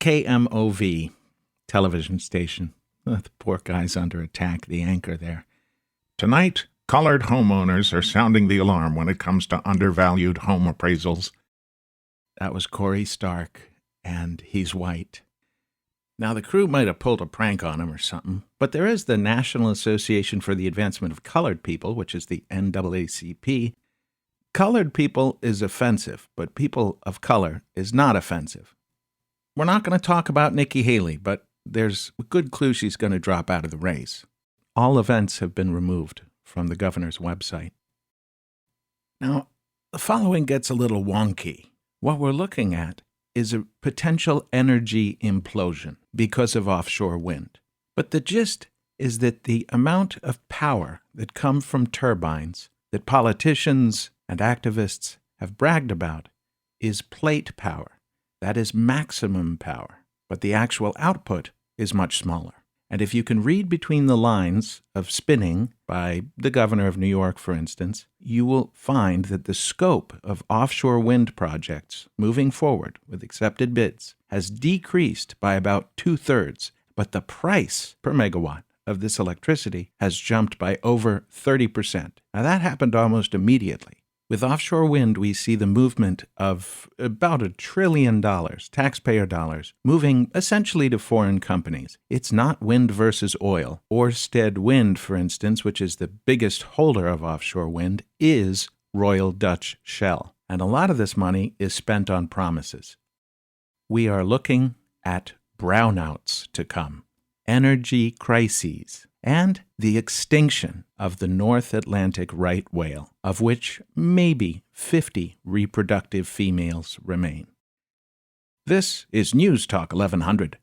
KMOV television station. The poor guy's under attack, the anchor there. Tonight, colored homeowners are sounding the alarm when it comes to undervalued home appraisals. That was Corey Stark, and he's white. Now, the crew might have pulled a prank on him or something, but there is the National Association for the Advancement of Colored People, which is the NAACP. Colored people is offensive, but people of color is not offensive. We're not going to talk about Nikki Haley, but there's a good clue she's going to drop out of the race. All events have been removed from the governor's website. Now, the following gets a little wonky. What we're looking at is a potential energy implosion because of offshore wind. But the gist is that the amount of power that comes from turbines that politicians and activists have bragged about is plate power. That is maximum power. But the actual output is much smaller. And if you can read between the lines of spinning by the governor of New York, for instance, you will find that the scope of offshore wind projects moving forward with accepted bids has decreased by about 2/3, but the price per megawatt of this electricity has jumped by over 30%. Now that happened almost immediately. With offshore wind, we see the movement of about $1 trillion, taxpayer dollars, moving essentially to foreign companies. It's not wind versus oil. Ørsted Wind, for instance, which is the biggest holder of offshore wind, is Royal Dutch Shell. And a lot of this money is spent on promises. We are looking at brownouts to come, energy crises, and the extinction of the North Atlantic right whale, of which maybe 50 reproductive females remain. This is News Talk 1100.